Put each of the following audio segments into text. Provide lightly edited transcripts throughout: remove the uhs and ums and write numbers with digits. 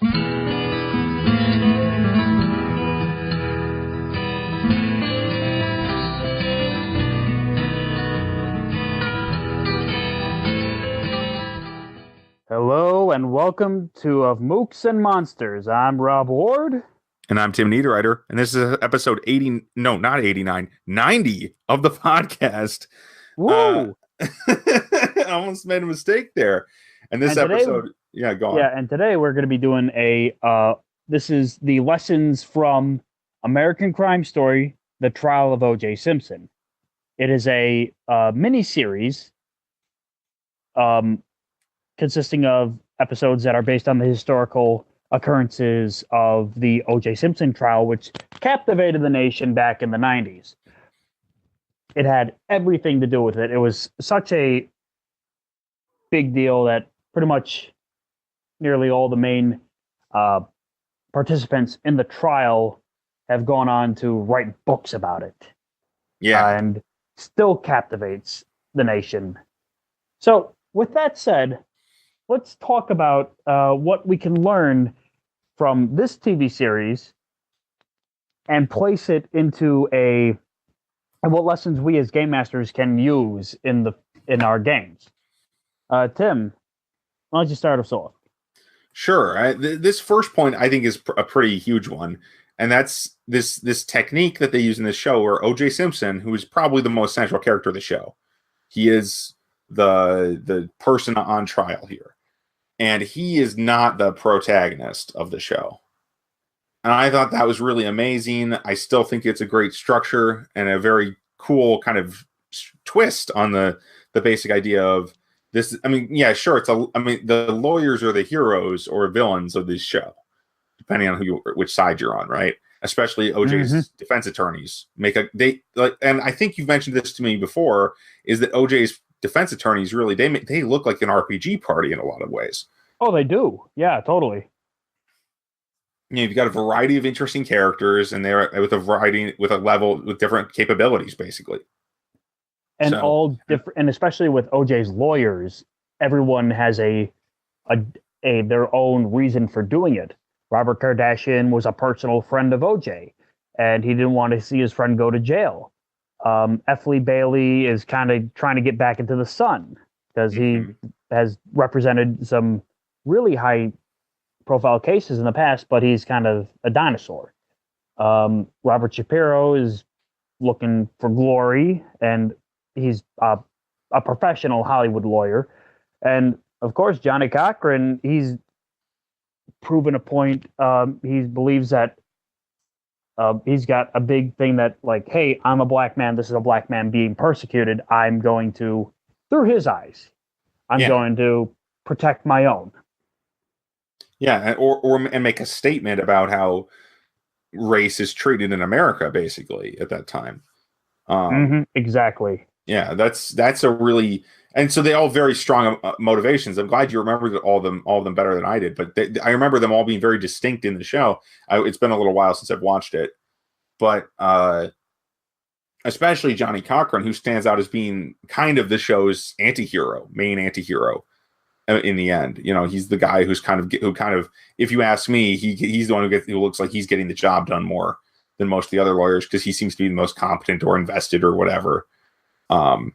Hello and welcome to Of Mooks and Monsters. I'm Rob Ward. And I'm Tim Niederreiter, and this is episode 80, no, not 89, 90 of the podcast. Woo! I almost made a mistake there. And this episode, go on. Yeah, and today we're going to be doing this is the lessons from American Crime Story, The Trial of O.J. Simpson. It is a mini-series consisting of episodes that are based on the historical occurrences of the O.J. Simpson trial, which captivated the nation back in the 90s. It had everything to do with it. It was such a big deal that pretty much nearly all the main participants in the trial have gone on to write books about it. Yeah. And still captivates the nation. So, with that said, let's talk about what we can learn from this TV series and place it into and what lessons we as game masters can use in our games. Tim, why don't you start us off? Sure. This first point I think is a pretty huge one, and that's this technique that they use in this show where O.J. Simpson, who is probably the most central character of the show, he is the person on trial here. And he is not the protagonist of the show. And I thought that was really amazing. I still think it's a great structure and a very cool kind of twist on the basic idea of this. I mean, yeah, sure. The lawyers are the heroes or villains of this show, depending on which side you're on, right? Especially OJ's defense attorneys and I think you've mentioned this to me before, is that OJ's defense attorneys really they look like an RPG party in a lot of ways. Oh, they do. Yeah, totally. You've got a variety of interesting characters, and they're with different capabilities, basically. And all different, and especially with OJ's lawyers, everyone has their own reason for doing it. Robert Kardashian was a personal friend of OJ, and he didn't want to see his friend go to jail. F. Lee Bailey is kind of trying to get back into the sun because he has represented some really high-profile cases in the past, but he's kind of a dinosaur. Robert Shapiro is looking for glory, and he's a professional Hollywood lawyer. And, of course, Johnny Cochran, he's proven a point. He believes that he's got a big thing that, like, hey, I'm a black man. This is a black man being persecuted. I'm going to, through his eyes, going to protect my own. Yeah, and make a statement about how race is treated in America, basically, at that time. Exactly. Yeah, that's a really, and so they all very strong motivations. I'm glad you remembered all of them better than I did, but I remember them all being very distinct in the show. It's been a little while since I've watched it, but especially Johnny Cochran, who stands out as being kind of the show's main anti-hero in the end. He's the guy who kind of, if you ask me, he's the one who looks like he's getting the job done more than most of the other lawyers because he seems to be the most competent or invested or whatever. And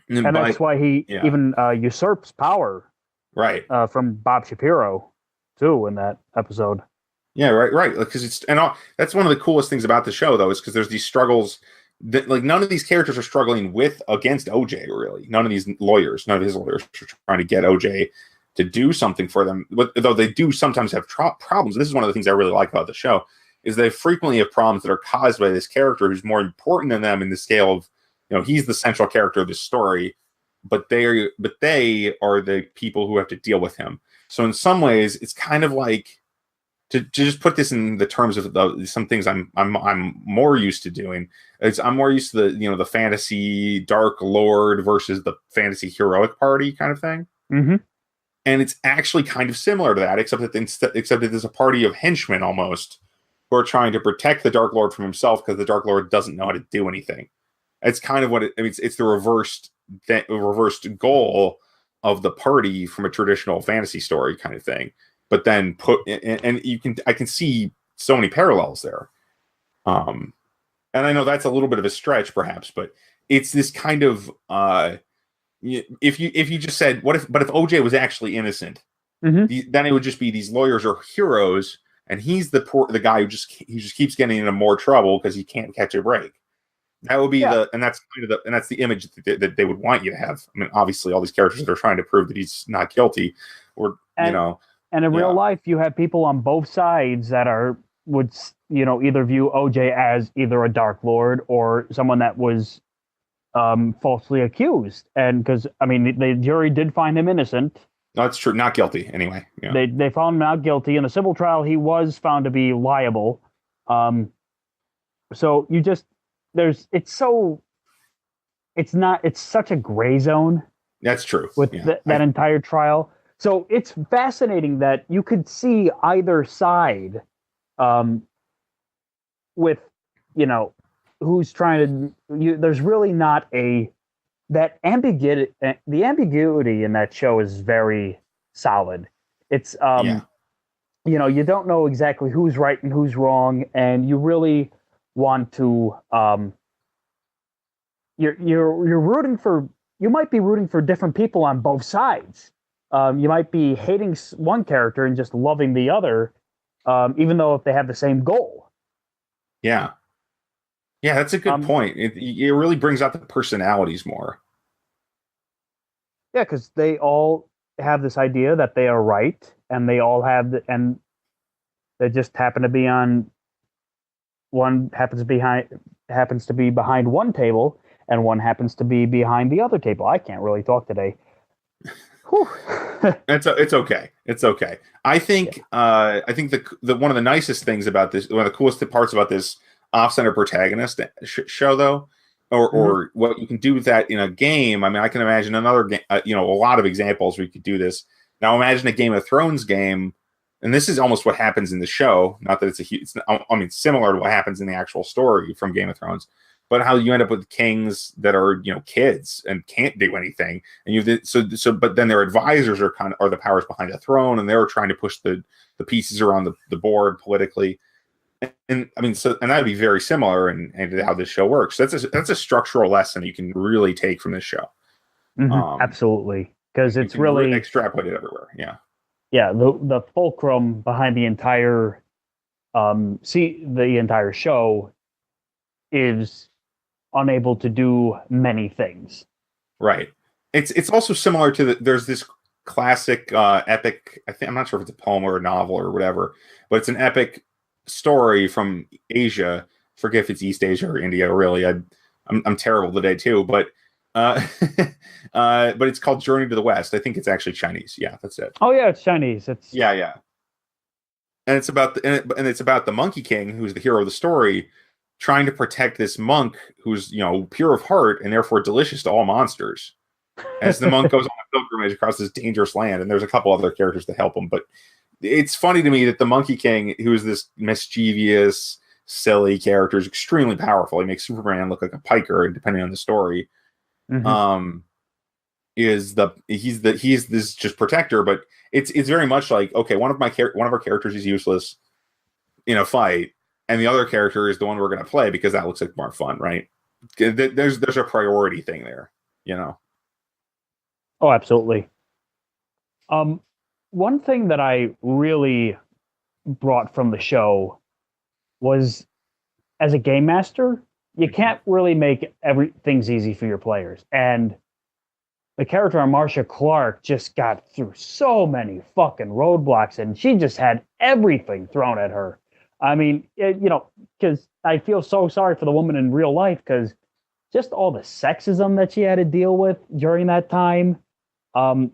that's why he even usurps power, right? From Bob Shapiro, too, in that episode. Yeah, right. Because that's one of the coolest things about the show, though, is because there's these struggles that, like, none of these characters are struggling against OJ. Really, none of his lawyers are trying to get OJ to do something for them. But though they do sometimes have problems. This is one of the things I really like about the show, is they frequently have problems that are caused by this character who's more important than them in the scale of, he's the central character of this story, but they are the people who have to deal with him. So in some ways, it's kind of like, to just put this in the terms of some things I'm more used to doing. I'm more used to the fantasy Dark Lord versus the fantasy heroic party kind of thing. Mm-hmm. And it's actually kind of similar to that, except that there's a party of henchmen almost who are trying to protect the Dark Lord from himself because the Dark Lord doesn't know how to do anything. It's kind of it's the reversed goal of the party from a traditional fantasy story kind of thing. but then and I can see so many parallels there. And I know that's a little bit of a stretch, perhaps, but it's this kind of if you just said but if OJ was actually innocent, then it would just be these lawyers are heroes, and he's the guy who just keeps getting into more trouble because he can't catch a break. That would be that's the image that they would want you to have. I mean, obviously, all these characters that are trying to prove that he's not guilty, and in real life, you have people on both sides that would either view OJ as either a Dark Lord or someone that was falsely accused, and because I mean, the jury did find him innocent. No, that's true. Not guilty, anyway. Yeah. They found him not guilty. In the civil trial, he was found to be liable. So it's such a gray zone. That's true. With that entire trial. So it's fascinating that you could see either side with, who's trying to, there's really not that ambiguity. The ambiguity in that show is very solid. It's, you don't know exactly who's right and who's wrong. And you really want to, you might be rooting for different people on both sides. You might be hating one character and just loving the other, even though if they have the same goal. Yeah. Yeah, that's a good point. It really brings out the personalities more. Yeah, because they all have this idea that they are right, and they all have and they just happen to be on one happens to be behind one table, and one happens to be behind the other table. I can't really talk today. It's okay. It's okay. I think the one of the nicest things about this, one of the coolest parts about this off-center protagonist show, though, or what you can do with that in a game. I mean, I can imagine another game. A lot of examples where you could do this. Now, imagine a Game of Thrones game, and this is almost what happens in the show. Not that it's similar to what happens in the actual story from Game of Thrones. But how you end up with kings that are, kids and can't do anything, and but then their advisors are the powers behind the throne, and they're trying to push the pieces around the board politically, and I mean, and that would be very similar and to how this show works. That's a structural lesson you can really take from this show. Absolutely, because it's really extrapolated everywhere. Yeah. The fulcrum behind the entire the entire show is unable to do many things. Right. It's also similar to there's this classic epic. I'm not sure if it's a poem or a novel or whatever, but it's an epic story from Asia. Forget if it's East Asia or India. Really, I'm terrible today too. But but it's called Journey to the West. I think it's actually Chinese. Yeah, that's it. Oh yeah, it's Chinese. It's yeah. And it's about the Monkey King, who's the hero of the story, trying to protect this monk who's, pure of heart and therefore delicious to all monsters. As the monk goes on a pilgrimage across this dangerous land, and there's a couple other characters to help him. But it's funny to me that the Monkey King, who is this mischievous, silly character, is extremely powerful. He makes Superman look like a piker, depending on the story. He's this just protector, but it's very much like, okay, one of our characters is useless in a fight, and the other character is the one we're going to play because that looks like more fun, right? There's a priority thing there, Oh, absolutely. One thing that I really brought from the show was, as a game master, you can't really make everything's easy for your players. And the character of Marcia Clark just got through so many fucking roadblocks, and she just had everything thrown at her. I mean, because I feel so sorry for the woman in real life, because just all the sexism that she had to deal with during that time, the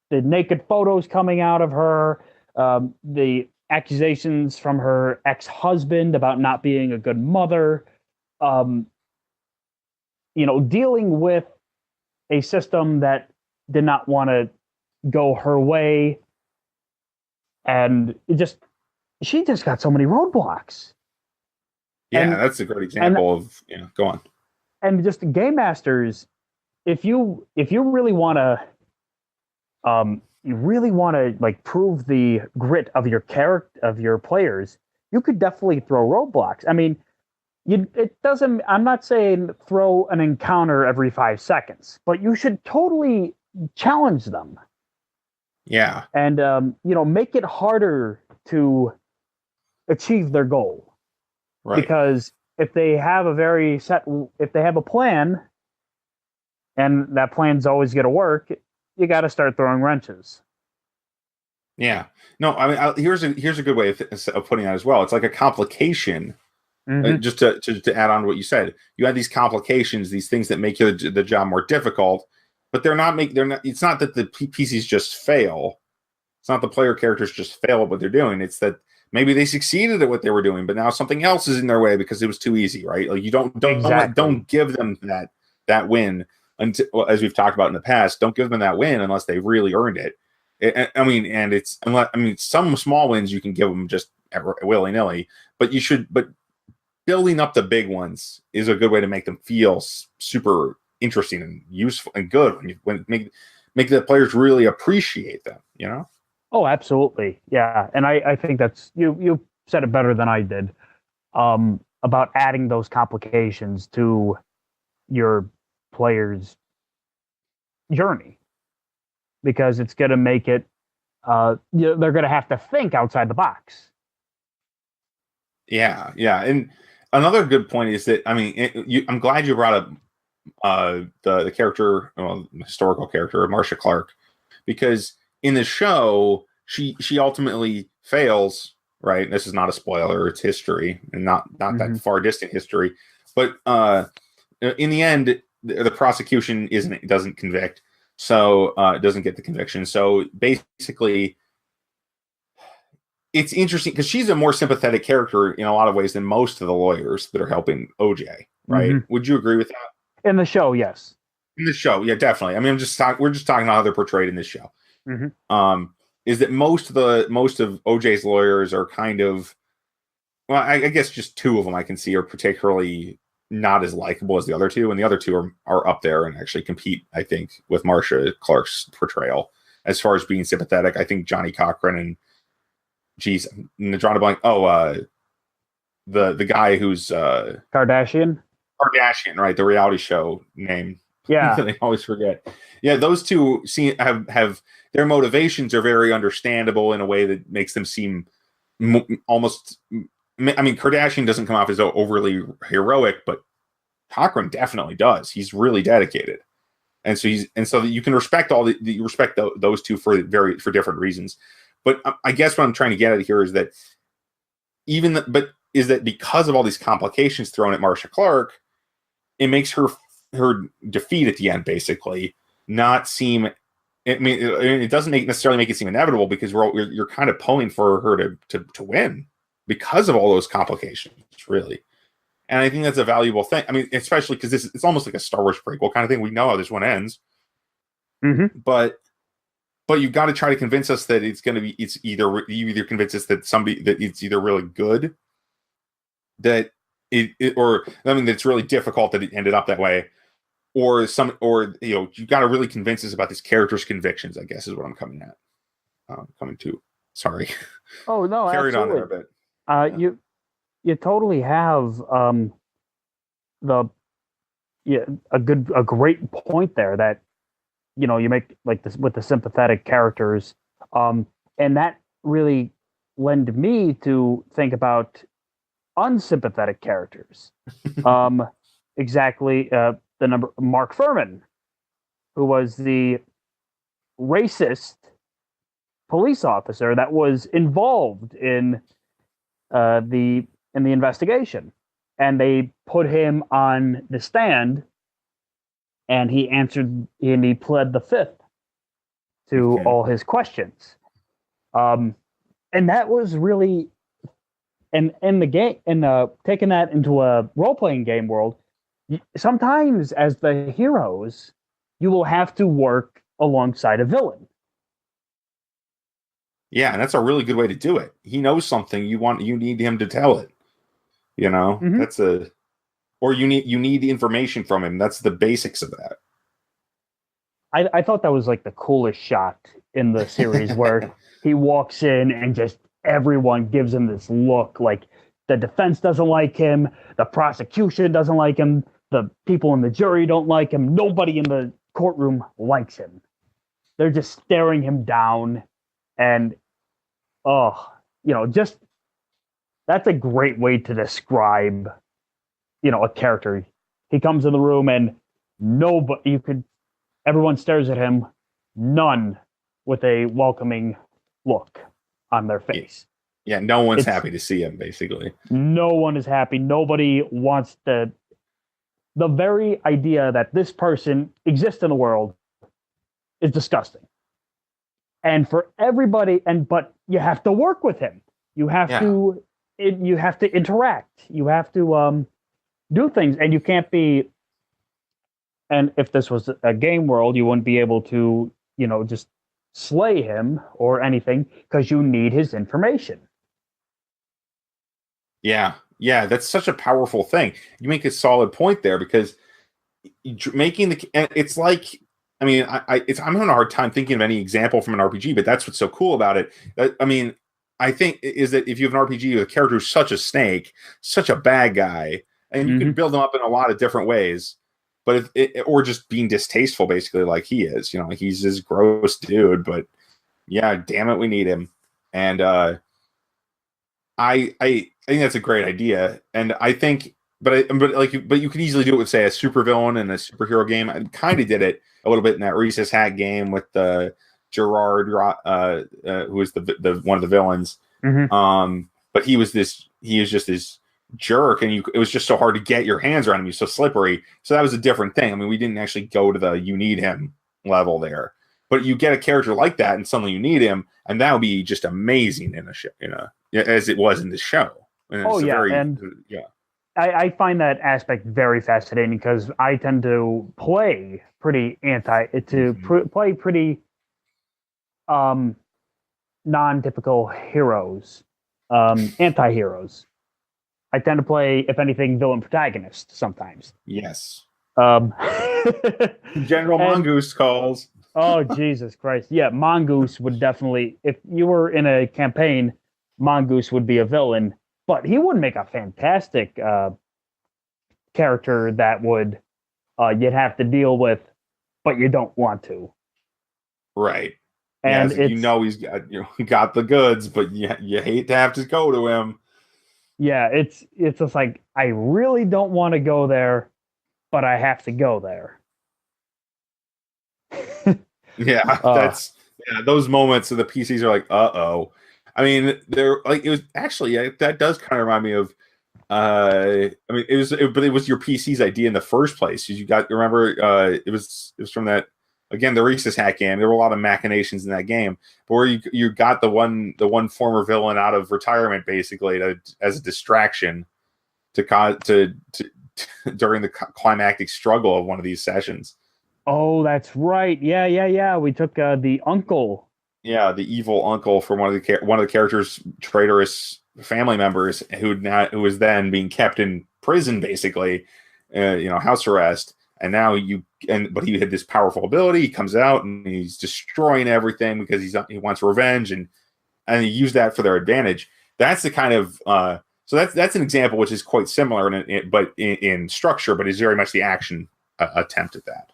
naked photos coming out of her, the accusations from her ex-husband about not being a good mother, dealing with a system that did not want to go her way, and she just got so many roadblocks. Yeah, that's a great example of, go on. And just game masters, if you really want to you really want to like prove the grit of your character of your players, you could definitely throw roadblocks. I mean, it doesn't. I'm not saying throw an encounter every 5 seconds, but you should totally challenge them. Yeah, and make it harder to achieve their goal. right. Because if they have if they have a plan, and that plan's always going to work, you got to start throwing wrenches. Yeah. No, I mean, here's a good way of putting that as well. It's like a complication. Just to add on to what you said, you have these complications, these things that make the job more difficult, but they're not. It's not that the PCs just fail. It's not the player characters just fail at what they're doing. It's that maybe they succeeded at what they were doing, but now something else is in their way because it was too easy, right? Like you don't give them that win until, as we've talked about in the past, don't give them that win unless they really earned it. Some small wins you can give them just willy nilly, but building up the big ones is a good way to make them feel super interesting and useful and good when make the players really appreciate them, you know? Oh, absolutely. Yeah. And I think that's, you said it better than I did, about adding those complications to your player's journey, because it's going to make it, they're going to have to think outside the box. Yeah. Yeah. And another good point is that, I mean, I'm glad you brought up the character, historical character of Marcia Clark, because in the show, she ultimately fails. Right, this is not a spoiler; it's history, and not that far distant history. But in the end, the prosecution doesn't convict, so it doesn't get the conviction. So basically, it's interesting because she's a more sympathetic character in a lot of ways than most of the lawyers that are helping OJ. Right? Would you agree with that? In the show, yes. In the show, yeah, definitely. I mean, we're just talking about how they're portrayed in this show. Is that most of OJ's lawyers are kind of, well, I guess just two of them I can see are particularly not as likable as the other two, and the other two are up there and actually compete, I think, with Marcia Clark's portrayal as far as being sympathetic. I think Johnny Cochran and, geez, I'm drawing a blank. Oh, the guy who's Kardashian, right? The reality show name. Yeah, that I always forget. Yeah, those two have their motivations are very understandable in a way that makes them seem almost. I mean, Kardashian doesn't come off as overly heroic, but Cochran definitely does. He's really dedicated, and so you can respect those two for different reasons. But I guess what I'm trying to get at here is that is that because of all these complications thrown at Marcia Clark, it makes her defeat at the end basically not seem. I mean, it doesn't necessarily make it seem inevitable because you're kind of pulling for her to win because of all those complications, really. And I think that's a valuable thing. I mean, especially because it's almost like a Star Wars prequel kind of thing. We know how this one ends, but you've got to try to convince us that it's going to be. You either convince us that it's either really good, that that it's really difficult that it ended up that way. Or you got to really convince us about this character's convictions, I guess is what I'm coming to. Sorry. Oh no, carried absolutely. on there a bit. You totally have a great point there that you make like this with the sympathetic characters, and that really led me to think about unsympathetic characters. Exactly. The number Mark Furman, who was the racist police officer that was involved in the investigation, and they put him on the stand, and he pled the fifth to all his questions, and that was really, and in the game, and taking that into a role-playing game world. Sometimes, as the heroes, you will have to work alongside a villain. Yeah, and that's a really good way to do it. He knows something you need him to tell it. That's or you need the information from him. That's the basics of that. I thought that was like the coolest shot in the series where he walks in and just everyone gives him this look like the defense doesn't like him, the prosecution doesn't like him, the people in the jury don't like him, nobody in the courtroom likes him. They're just staring him down, and just that's a great way to describe, a character. He comes in the room and everyone stares at him, none with a welcoming look on their face. Yeah, no one's happy to see him, basically. No one is happy. Nobody wants the very idea that this person exists in the world is disgusting. And for everybody, but you have to work with him. You have to interact. You have to do things, and you can't be. And if this was a game world, you wouldn't be able to, just slay him or anything because you need his information. Yeah, that's such a powerful thing. You make a solid point there because it's like, I mean, I'm having a hard time thinking of any example from an RPG, but that's what's so cool about it. I mean, I think is that if you have an RPG with a character who's such a snake, such a bad guy, and you can build them up in a lot of different ways, but or just being distasteful, basically, like he is. He's this gross dude, but yeah, damn it, we need him. And I think that's a great idea, and I think, but you could easily do it with, say, a supervillain in a superhero game. I kind of did it a little bit in that Reese's Hat game with Gerard, who was the one of the villains. But he was just this jerk, and it was just so hard to get your hands around him. He was so slippery. So that was a different thing. I mean, we didn't actually go to the you need him level there, but you get a character like that, and suddenly you need him, and that would be just amazing in a show, as it was in the show. And I find that aspect very fascinating because I tend to play pretty play pretty non-typical heroes, anti-heroes. I tend to play, if anything, villain protagonist sometimes. Yes. General Mongoose calls. Oh, Jesus Christ. Yeah, Mongoose would definitely, if you were in a campaign, Mongoose would be a villain, but he would make a fantastic character that would you'd have to deal with, but you don't want to. Right. And he's got the goods, but you hate to have to go to him. Yeah, it's just like, I really don't want to go there, but I have to go there. Those moments of the PCs are like, uh-oh. I mean, they're like, it was actually, that does kind of remind me of, it was your PC's idea in the first place. It was from that, again, the Reese's Hat game. There were a lot of machinations in that game, but where you got the one former villain out of retirement, basically, as a distraction to during the climactic struggle of one of these sessions. Oh, that's right. Yeah. We took the uncle. Yeah, the evil uncle from one of the characters' traitorous family members who was then being kept in prison, basically, house arrest. And now but he had this powerful ability. He comes out and he's destroying everything because he wants revenge, and he used that for their advantage. That's the kind of so that's an example which is quite similar in structure, but is very much the action attempt at that.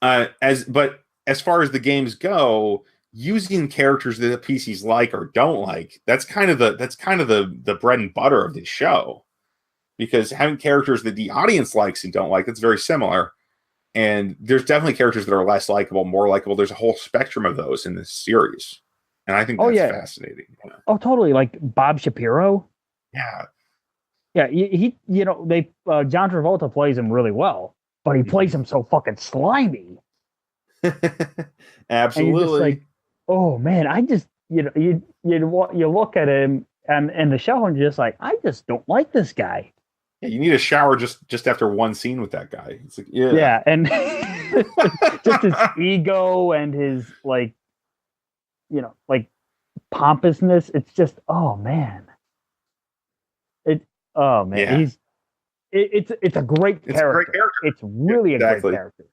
As far as the games go, using characters that the PCs like or don't like, that's kind of the bread and butter of this show. Because having characters that the audience likes and don't like, that's very similar. And there's definitely characters that are less likable, more likable. There's a whole spectrum of those in this series. And I think that's fascinating. Yeah. Oh, totally. Like Bob Shapiro. Yeah. Yeah, John Travolta plays him really well, but he plays him so fucking slimy. Absolutely. And you're just like, oh man, I just, you look at him and the show and you're just like, I just don't like this guy. Yeah, you need a shower just after one scene with that guy. It's like, yeah, and just his ego and his pompousness. It's just, oh man, it's a great character. It's a great character. It's really a great character.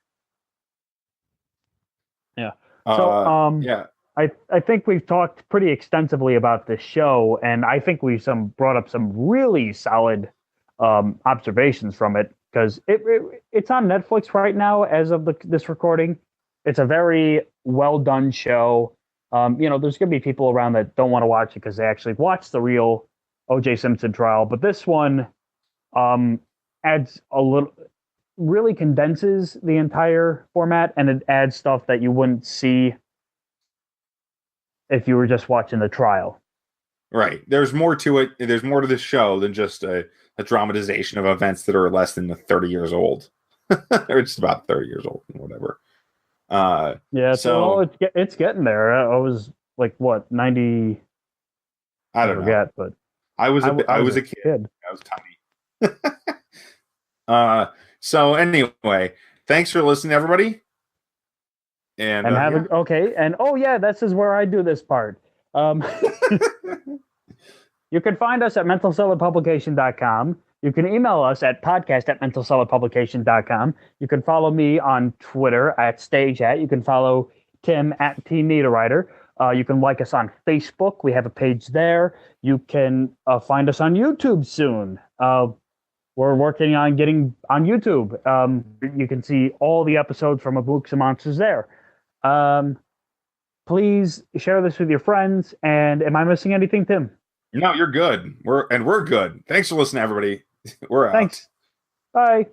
Yeah. So yeah. I think we've talked pretty extensively about this show, and I think we've brought up some really solid observations from it, because it's on Netflix right now as of this recording. It's a very well done show. There's going to be people around that don't want to watch it because they actually watched the real O.J. Simpson trial, but this one adds really condenses the entire format, and it adds stuff that you wouldn't see if you were just watching the trial. Right. There's more to it. There's more to this show than just a dramatization of events that are less than 30 years old. Or just about 30 years old, whatever. Yeah, so it's getting there. I was like, what, 90? I don't know. But I was a kid. I was tiny. So anyway, thanks for listening, everybody. And this is where I do this part. You can find us at mentalcellarpublication.com. You can email us at podcast@mentalcellarpublication.com. You can follow me on Twitter at StageAt. You can follow Tim at TNeedleWriter. You can like us on Facebook. We have a page there. You can find us on YouTube soon. We're working on getting on YouTube. You can see all the episodes from Mooks and Monsters there. Please share this with your friends. And am I missing anything, Tim? No, you're good. We're good. Thanks for listening, everybody. We're out. Thanks. Bye.